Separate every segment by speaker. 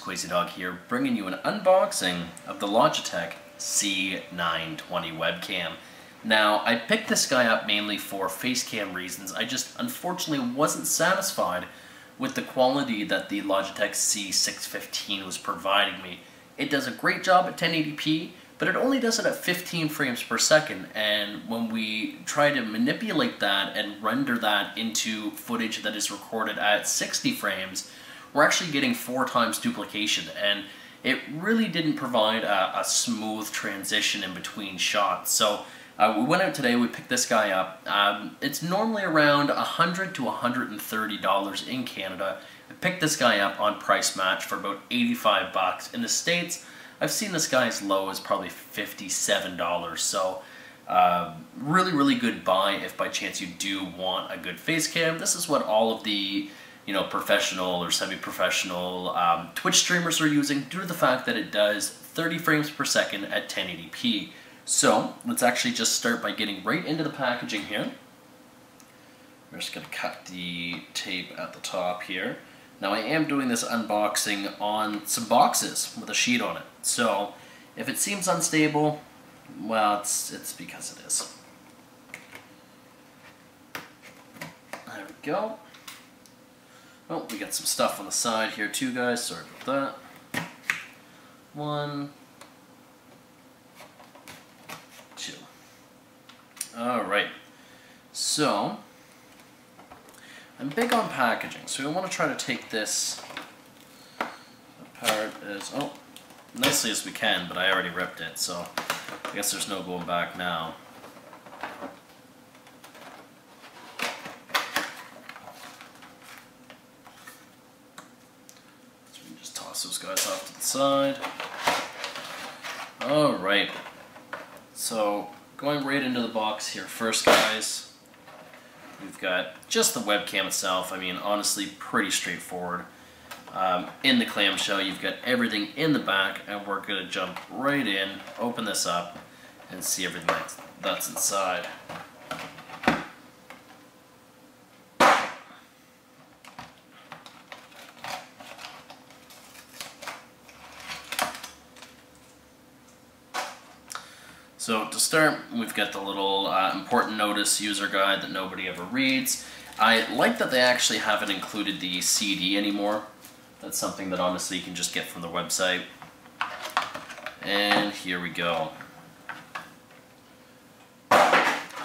Speaker 1: Crazy Dog here, bringing you an unboxing of the Logitech C920 webcam. Now, I picked this guy up mainly for face cam reasons. I just unfortunately wasn't satisfied with the quality that the Logitech C615 was providing me. It does a great job at 1080p, but it only does it at 15 frames per second, and when we try to manipulate that and render that into footage that is recorded at 60 frames, we're actually getting 4 times duplication, and it really didn't provide a smooth transition in between shots. So we went out today, we picked this guy up. It's normally around $100 to $130 in Canada. I picked this guy up on Price Match for about 85 bucks. In the States, I've seen this guy as low as probably $57. So really good buy if by chance you do want a good face cam. This is what all of the professional or semi-professional Twitch streamers are using, due to the fact that it does 30 frames per second at 1080p. So let's actually just start by getting right into the packaging here. We're just going to cut the tape at the top here. Now I am doing this unboxing on some boxes with a sheet on it. So if it seems unstable, well, it's because it is. There we go. Oh, we got some stuff on the side here too, guys. Sorry about that. 1, 2. Alright. So, I'm big on packaging, so we want to try to take this apart as nicely as we can, but I already ripped it, so I guess there's no going back now. Those guys off to the side. Alright, so going right into the box here first, guys, we've got just the webcam itself. I mean, honestly, pretty straightforward. In the clamshell, you've got everything in the back, and we're going to jump right in, open this up, and see everything that's inside. So to start, we've got the little important notice user guide that nobody ever reads. I like that they actually haven't included the CD anymore. That's something that honestly you can just get from the website. And here we go.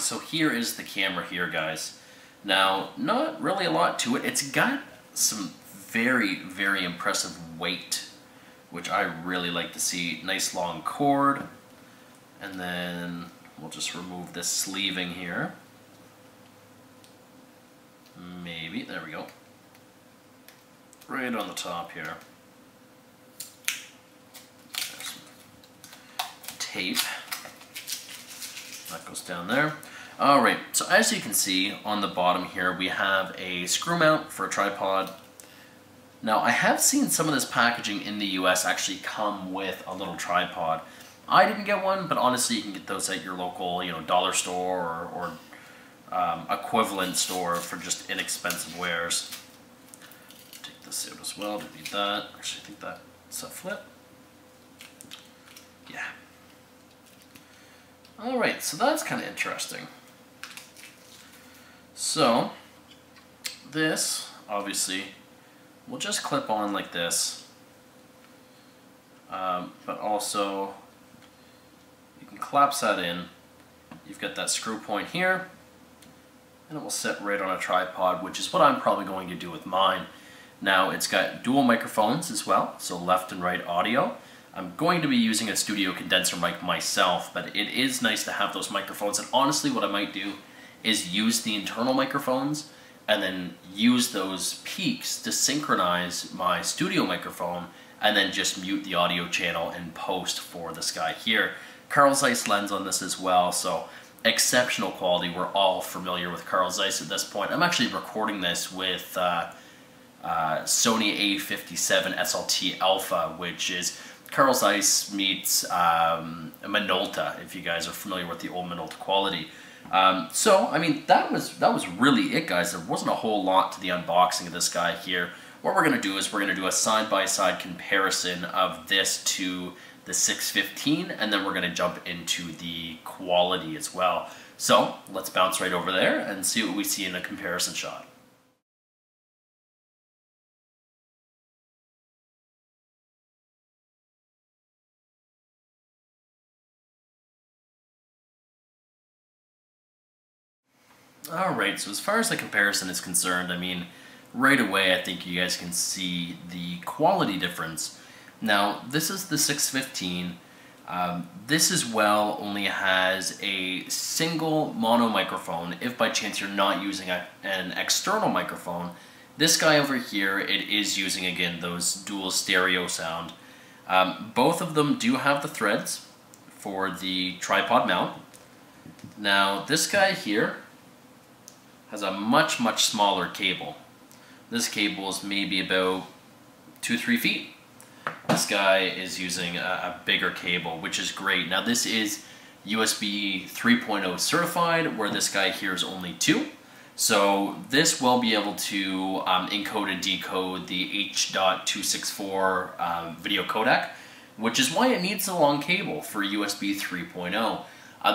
Speaker 1: So here is the camera here, guys. Now, not really a lot to it. It's got some very impressive weight, which I really like to see. Nice long cord. And then we'll just remove this sleeving here. Maybe, there we go. Right on the top here. There's some tape. That goes down there. Alright, so as you can see on the bottom here, we have a screw mount for a tripod. Now, I have seen some of this packaging in the US actually come with a little tripod. I didn't get one, but honestly you can get those at your local, dollar store or equivalent store for just inexpensive wares. Take this out as well, don't need that. Actually, I think that's a flip. Yeah. Alright, so that's kind of interesting. So, this, obviously, will just clip on like this, but also collapse that in. You've got that screw point here, and it will sit right on a tripod, which is what I'm probably going to do with mine. Now, it's got dual microphones as well, so left and right audio. I'm going to be using a studio condenser mic myself, but it is nice to have those microphones, and honestly what I might do is use the internal microphones and then use those peaks to synchronize my studio microphone, and then just mute the audio channel in post for this guy here. Carl Zeiss lens on this as well, so exceptional quality. We're all familiar with Carl Zeiss at this point. I'm actually recording this with Sony A57 SLT Alpha, which is Carl Zeiss meets Minolta, if you guys are familiar with the old Minolta quality. So, I mean, that was really it, guys. There wasn't a whole lot to the unboxing of this guy here. what we're going to do is we're going to do a side-by-side comparison of this to the 615, and then we're going to jump into the quality as well. So let's bounce right over there and see what we see in a comparison shot. Alright, so as far as the comparison is concerned, I mean, right away I think you guys can see the quality difference. Now, this is the 615. This as well only has a single mono microphone if by chance you're not using an external microphone. This guy over here, it is using again those dual stereo sound. Both of them do have the threads for the tripod mount. Now, this guy here has a much smaller cable. This cable is maybe about 2-3 feet. This guy is using a bigger cable, which is great. Now this is USB 3.0 certified, where this guy here is only 2. So this will be able to encode and decode the H.264 video codec, which is why it needs a long cable for USB 3.0.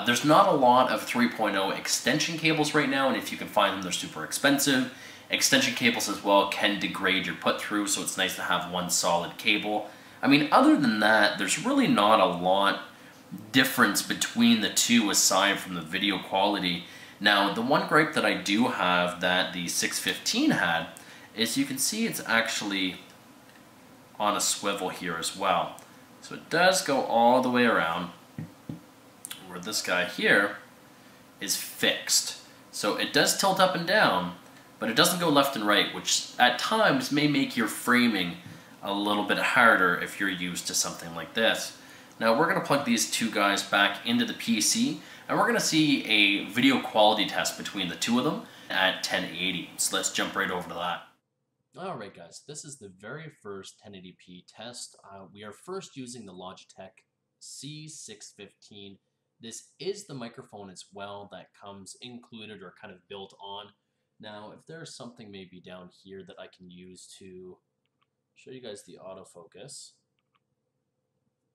Speaker 1: There's not a lot of 3.0 extension cables right now, and if you can find them, they're super expensive. Extension cables as well can degrade your put-through, so it's nice to have one solid cable. I mean, other than that, there's really not a lot difference between the two aside from the video quality. Now, the one gripe that I do have that the 615 had is you can see it's actually on a swivel here as well. So it does go all the way around, where this guy here is fixed. So it does tilt up and down, but it doesn't go left and right, which at times may make your framing a little bit harder if you're used to something like this. Now we're going to plug these two guys back into the PC, and we're going to see a video quality test between the two of them at 1080. So let's jump right over to that. Alright guys, this is the very first 1080p test. We are first using the Logitech C615. This is the microphone as well that comes included or kind of built on. Now, if there's something maybe down here that I can use to show you guys the autofocus.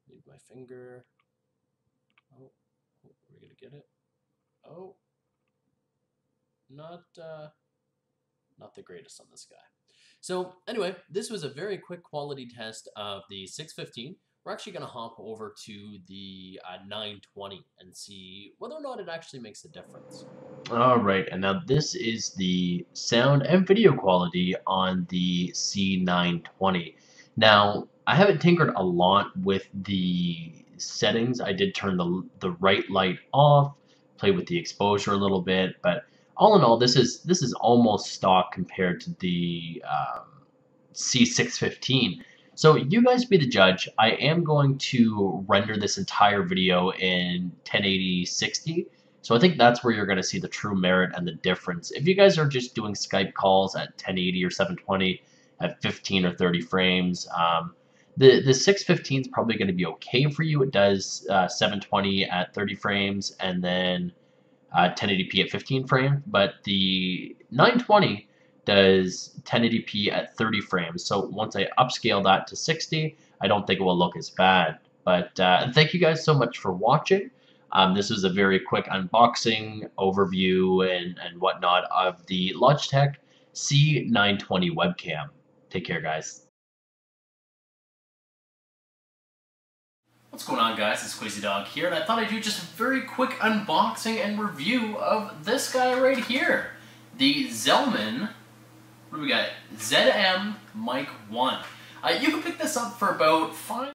Speaker 1: Leave my finger. Oh, are we gonna get it? Oh, not the greatest on this guy. So anyway, this was a very quick quality test of the 615. We're actually going to hop over to the 920 and see whether or not it actually makes a difference. Alright, and now this is the sound and video quality on the C920. Now, I haven't tinkered a lot with the settings. I did turn the right light off, play with the exposure a little bit, but all in all, this is almost stock compared to the C615. So you guys be the judge. I am going to render this entire video in 1080-60. So I think that's where you're going to see the true merit and the difference. If you guys are just doing Skype calls at 1080 or 720 at 15 or 30 frames, the 615 is probably going to be okay for you. It does 720 at 30 frames and then 1080p at 15 frames. But the 920 does 1080p at 30 frames. So once I upscale that to 60, I don't think it will look as bad. But thank you guys so much for watching. This was a very quick unboxing, overview, and whatnot of the Logitech C920 webcam. Take care, guys. What's going on, guys? It's Quasi Dog here, and I thought I'd do just a very quick unboxing and review of this guy right here. The Zellman, what do we got? ZM Mic 1. You can pick this up for about $5.